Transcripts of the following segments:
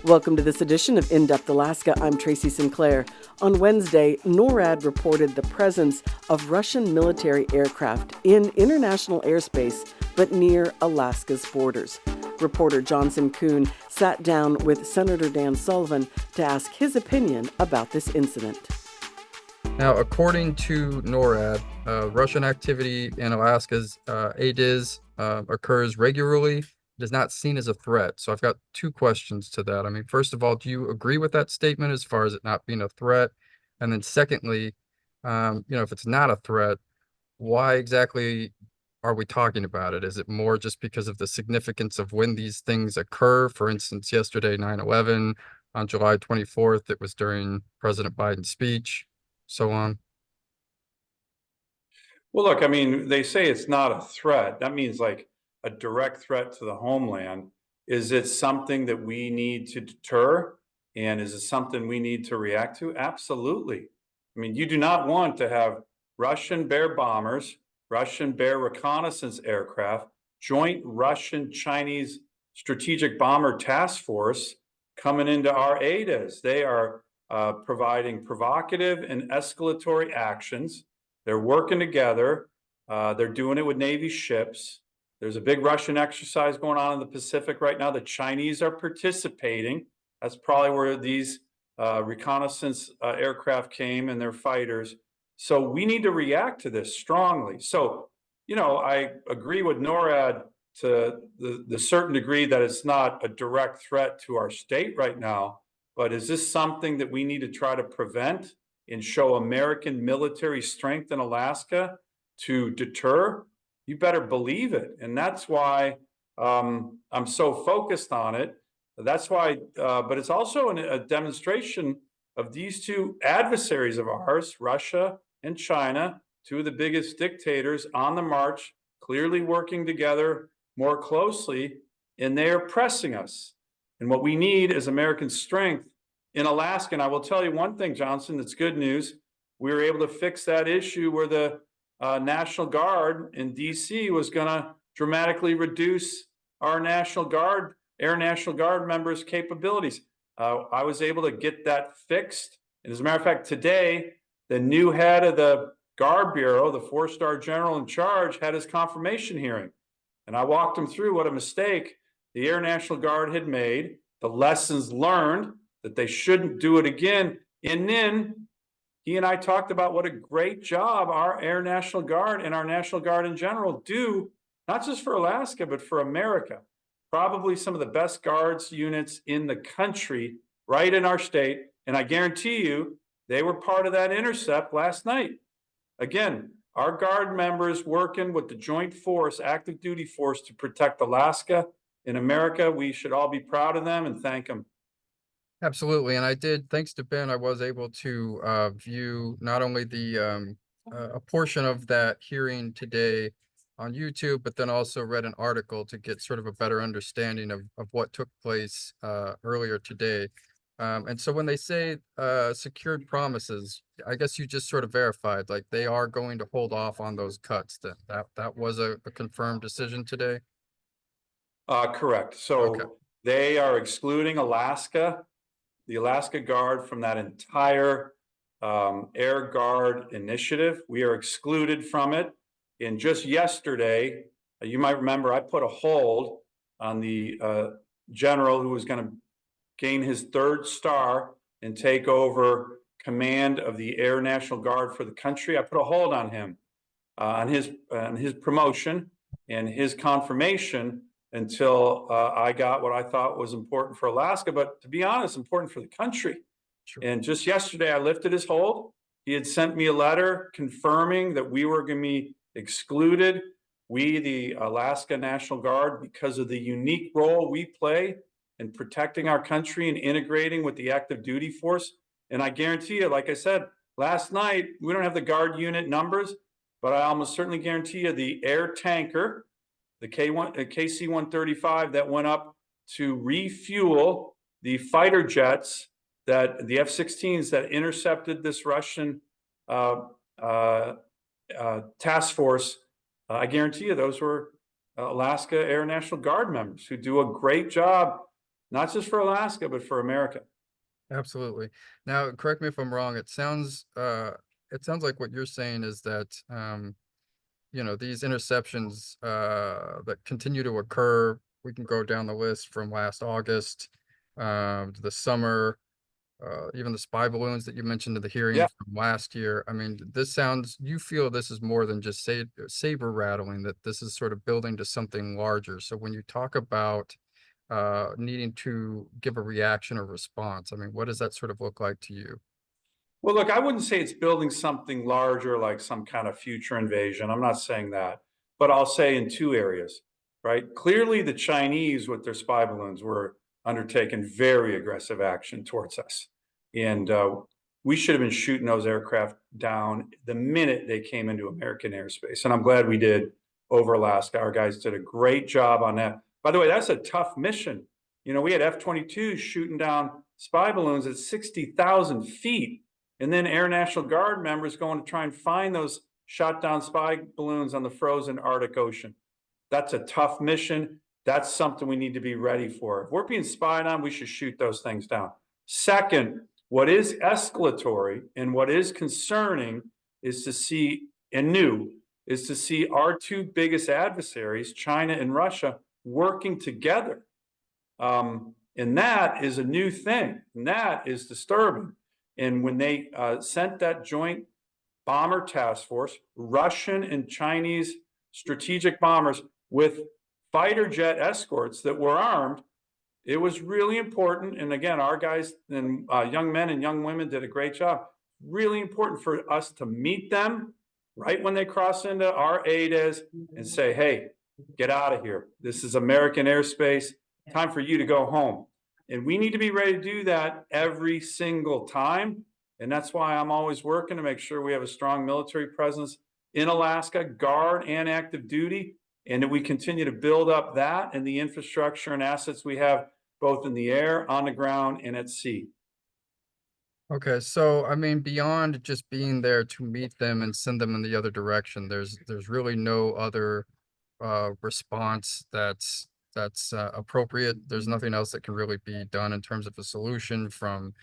Welcome to this edition of In-Depth Alaska. I'm Tracy Sinclair. On Wednesday, NORAD reported the presence of Russian military aircraft in international airspace, but near Alaska's borders. Reporter Jonson Kuhn sat down with Senator Dan Sullivan to ask his opinion about this incident. Now, according to NORAD, Russian activity in Alaska's ADIZ occurs regularly. It is not seen as a threat. So I've got two questions to that. I mean, first of all, do you agree with that statement as far as it not being a threat? And then secondly, if it's not a threat, why exactly are we talking about it? Is it more just because of the significance of when these things occur? For instance, yesterday, 9/11, on July 24th, it was during President Biden's speech, so on. Well, look, I mean, they say it's not a threat. That means like a direct threat to the homeland. Is it something that we need to deter? And is it something we need to react to? Absolutely. I mean, you do not want to have Russian Bear bombers, Russian Bear reconnaissance aircraft, joint Russian-Chinese strategic bomber task force coming into our ADIZ. They are providing provocative and escalatory actions. They're working together. They're doing it with Navy ships. There's a big Russian exercise going on in the Pacific right now. The Chinese are participating. That's probably where these reconnaissance aircraft came and their fighters. So we need to react to this strongly. So, I agree with NORAD to the certain degree that it's not a direct threat to our state right now. But is this something that we need to try to prevent and show American military strength in Alaska to deter? You better believe it. And that's why I'm so focused on it. That's why, but it's also a demonstration of these two adversaries of ours, Russia and China, two of the biggest dictators on the march, clearly working together more closely, and they are pressing us. And what we need is American strength in Alaska. And I will tell you one thing, Jonson, that's good news. We were able to fix that issue where the National Guard in DC was going to dramatically reduce our National Guard, Air National Guard members' capabilities. I was able to get that fixed. And as a matter of fact, today, the new head of the Guard Bureau, the four-star general in charge, had his confirmation hearing. And I walked him through what a mistake the Air National Guard had made, the lessons learned, that they shouldn't do it again. And then he and I talked about what a great job our Air National Guard and our National Guard in general do, not just for Alaska, but for America. Probably some of the best guards units in the country, right in our state. And I guarantee you, they were part of that intercept last night. Again, our Guard members working with the Joint Force, active duty force, to protect Alaska and America. We should all be proud of them and thank them. Absolutely. And I did, thanks to Ben, I was able to view not only a portion of that hearing today on YouTube, but then also read an article to get sort of a better understanding of what took place earlier today. And so when they say secured promises, I guess you just sort of verified, like they are going to hold off on those cuts. That was a confirmed decision today? Correct. So okay. They are excluding Alaska, the Alaska Guard, from that entire Air Guard initiative. We are excluded from it. And just yesterday, you might remember, I put a hold on the general who was going to gain his third star and take over command of the Air National Guard for the country. I put a hold on him, on his promotion and his confirmation, until I got what I thought was important for Alaska, but to be honest, important for the country. Sure. And just yesterday, I lifted his hold. He had sent me a letter confirming that we were going to be excluded, we, the Alaska National Guard, because of the unique role we play in protecting our country and integrating with the active duty force. And I guarantee you, like I said, last night, we don't have the Guard unit numbers, but I almost certainly guarantee you the air tanker, the KC-135 that went up to refuel the fighter jets, that the F-16s that intercepted this Russian task force, I guarantee you those were Alaska Air National Guard members who do a great job not just for Alaska, but for America. Absolutely. Now, correct me if I'm wrong. It sounds like what you're saying is that these interceptions that continue to occur, we can go down the list from last August to the summer, even the spy balloons that you mentioned in the hearing Yeah. from last year. I mean, you feel this is more than just saber rattling, that this is sort of building to something larger. So when you talk about needing to give a reaction or response, I mean, what does that sort of look like to you? Well, look, I wouldn't say it's building something larger like some kind of future invasion. I'm not saying that, but I'll say in two areas, right? Clearly, the Chinese, with their spy balloons, were undertaking very aggressive action towards us. And we should have been shooting those aircraft down the minute they came into American airspace. And I'm glad we did over Alaska. Our guys did a great job on that. By the way, that's a tough mission. We had F-22s shooting down spy balloons at 60,000 feet. And then Air National Guard members going to try and find those shot down spy balloons on the frozen Arctic Ocean. That's a tough mission. That's something we need to be ready for. If we're being spied on, we should shoot those things down. Second, what is escalatory and what is concerning is to see, and new, is to see our two biggest adversaries, China and Russia, working together. And that is a new thing, and that is disturbing. And when they sent that joint bomber task force, Russian and Chinese strategic bombers with fighter jet escorts that were armed, it was really important. And again, our guys and young men and young women did a great job. Really important for us to meet them right when they cross into our ADAs and say, hey, get out of here. This is American airspace. Time for you to go home. And we need to be ready to do that every single time. And that's why I'm always working to make sure we have a strong military presence in Alaska, guard and active duty, and that we continue to build up that and the infrastructure and assets we have both in the air, on the ground, and at sea. Okay, so I mean, beyond just being there to meet them and send them in the other direction, there's really no other response that's appropriate. There's nothing else that can really be done in terms of a solution from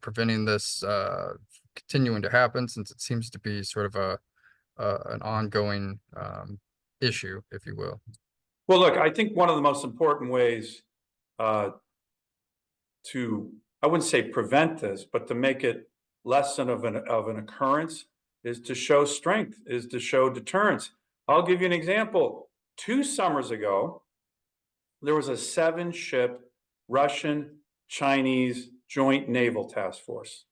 preventing this continuing to happen, since it seems to be sort of an ongoing issue, if you will. Well, look, I think one of the most important ways to, I wouldn't say prevent this, but to make it less of an occurrence is to show strength, is to show deterrence. I'll give you an example. 2 summers ago, there was a 7-ship Russian-Chinese joint naval task force.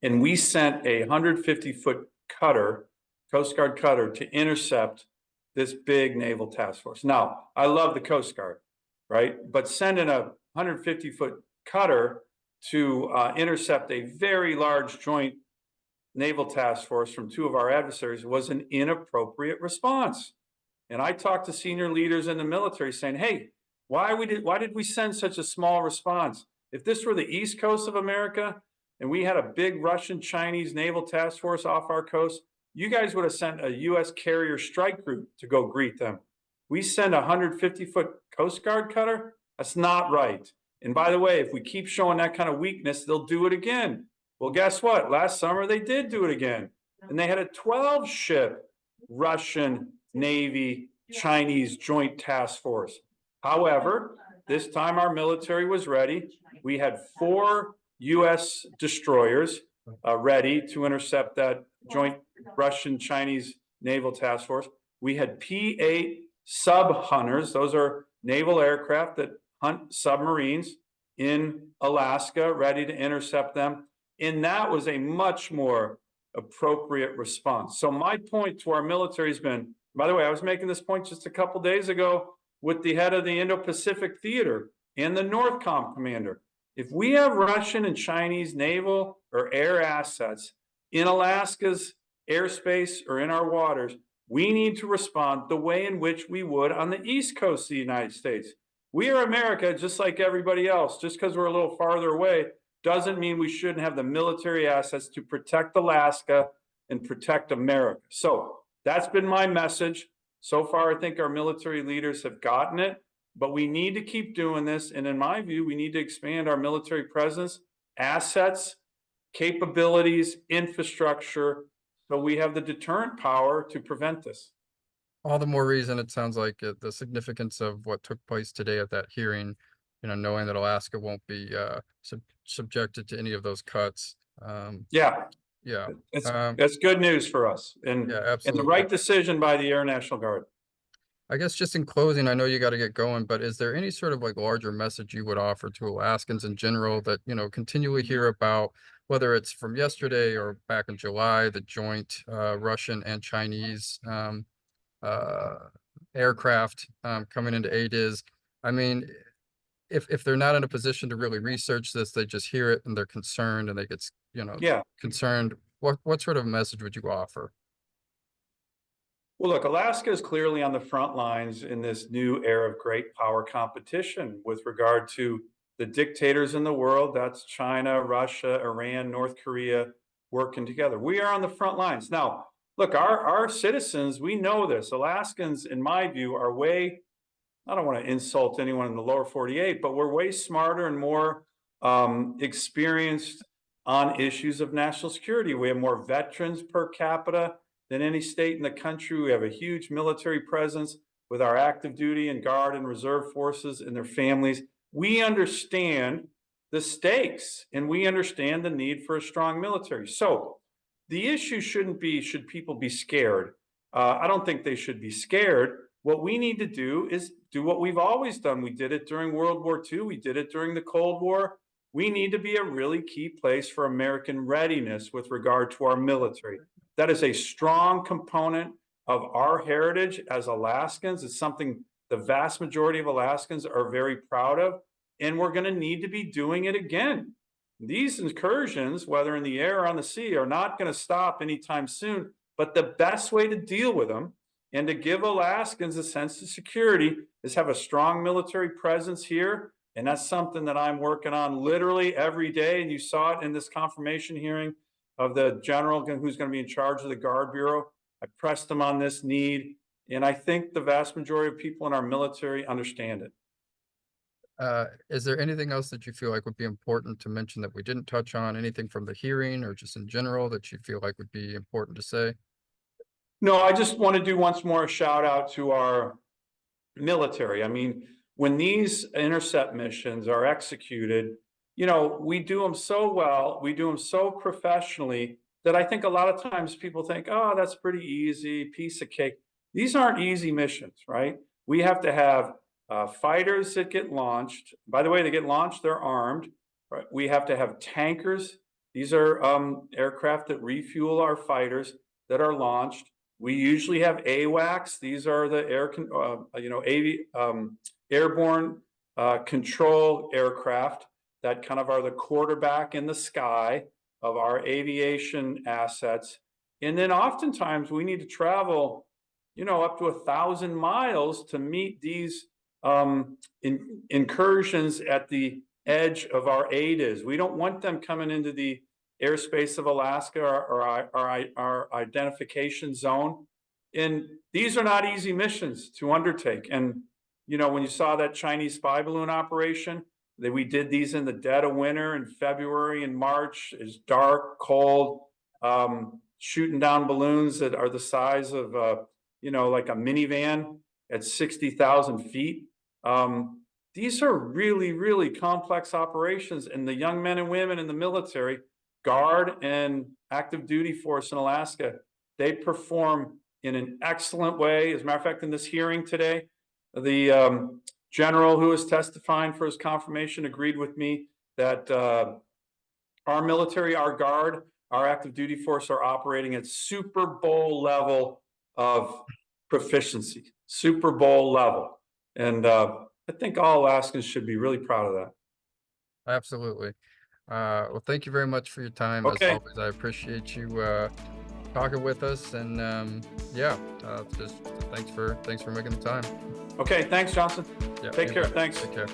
And we sent a 150-foot cutter, Coast Guard cutter, to intercept this big naval task force. Now, I love the Coast Guard, right? But sending a 150-foot cutter to intercept a very large joint naval task force from 2 of our adversaries was an inappropriate response. And I talked to senior leaders in the military saying, hey, why did we send such a small response? If this were the East Coast of America and we had a big Russian-Chinese naval task force off our coast, you guys would have sent a U.S. carrier strike group to go greet them. We send a 150-foot Coast Guard cutter? That's not right. And by the way, if we keep showing that kind of weakness, they'll do it again. Well, guess what? Last summer, they did do it again. And they had a 12-ship Russian Navy Chinese joint task force. However, this time our military was ready. We had 4 U.S. destroyers ready to intercept that joint Russian-Chinese naval task force. We had P-8 sub-hunters. Those are naval aircraft that hunt submarines in Alaska, ready to intercept them. And that was a much more appropriate response. So my point to our military has been, by the way, I was making this point just a couple days ago with the head of the Indo-Pacific Theater and the NORTHCOM commander. If we have Russian and Chinese naval or air assets in Alaska's airspace or in our waters, we need to respond the way in which we would on the East Coast of the United States. We are America just like everybody else. Just because we're a little farther away doesn't mean we shouldn't have the military assets to protect Alaska and protect America. So that's been my message. So far, I think our military leaders have gotten it. but we need to keep doing this. And in my view, we need to expand our military presence, assets, capabilities, infrastructure, so we have the deterrent power to prevent this. All the more reason it sounds like the significance of what took place today at that hearing, knowing that Alaska won't be subjected to any of those cuts. Yeah, Yeah, that's good news for us, and yeah, the absolutely. right decision by the Air National Guard. I guess just in closing, I know you got to get going, but is there any sort of like larger message you would offer to Alaskans in general that, continually hear about, whether it's from yesterday or back in July, the joint Russian and Chinese aircraft coming into ADIZ? I mean, if they're not in a position to really research this, they just hear it and they're concerned and they get, Yeah. concerned. What sort of message would you offer? Well, look, Alaska is clearly on the front lines in this new era of great power competition with regard to the dictators in the world. That's China, Russia, Iran, North Korea working together. We are on the front lines. Now, look, our citizens, we know this. Alaskans, in my view, are way, I don't want to insult anyone in the lower 48, but we're way smarter and more experienced on issues of national security. We have more veterans per capita than any state in the country. We have a huge military presence with our active duty and guard and reserve forces and their families. We understand the stakes and we understand the need for a strong military. So the issue shouldn't be, should people be scared? I don't think they should be scared. What we need to do is do what we've always done. We did it during World War II. We did it during the Cold War. We need to be a really key place for American readiness with regard to our military. That is a strong component of our heritage as Alaskans. It's something the vast majority of Alaskans are very proud of, and we're going to need to be doing it again. These incursions, whether in the air or on the sea, are not going to stop anytime soon, but the best way to deal with them and to give Alaskans a sense of security is have a strong military presence here, and that's something that I'm working on literally every day, and you saw it in this confirmation hearing of the general who's going to be in charge of the Guard Bureau. I pressed him on this need, and I think the vast majority of people in our military understand it. Is there anything else that you feel like would be important to mention that we didn't touch on? Anything from the hearing or just in general that you feel like would be important to say? No, I just want to do once more a shout out to our military. I mean, when these intercept missions are executed, we do them so well, we do them so professionally that I think a lot of times people think, oh, that's pretty easy, piece of cake. These aren't easy missions, right? We have to have fighters that get launched. By the way, they get launched, they're armed. Right? We have to have tankers. These are aircraft that refuel our fighters that are launched. We usually have AWACS. These are the airborne control aircraft that kind of are the quarterback in the sky of our aviation assets. And then oftentimes we need to travel, up to 1,000 miles to meet these incursions at the edge of our ADIZ. We don't want them coming into the airspace of Alaska or our identification zone. And these are not easy missions to undertake. And, when you saw that Chinese spy balloon operation, that we did these in the dead of winter in February and March, is dark, cold, shooting down balloons that are the size of, like a minivan at 60,000 feet. These are really, really complex operations, and the young men and women in the military, Guard and active duty force in Alaska, they perform in an excellent way. As a matter of fact, in this hearing today, the general who was testifying for his confirmation agreed with me that our military, our Guard, our active duty force are operating at Super Bowl level of proficiency, Super Bowl level. And I think all Alaskans should be really proud of that. Absolutely. Well, thank you very much for your time. Okay. As always, I appreciate you talking with us, and just thanks for making the time. Okay, thanks, Jonson. Yeah, Take care. Thanks. Take care.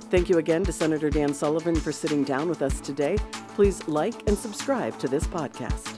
Thank you again to Senator Dan Sullivan for sitting down with us today. Please like and subscribe to this podcast.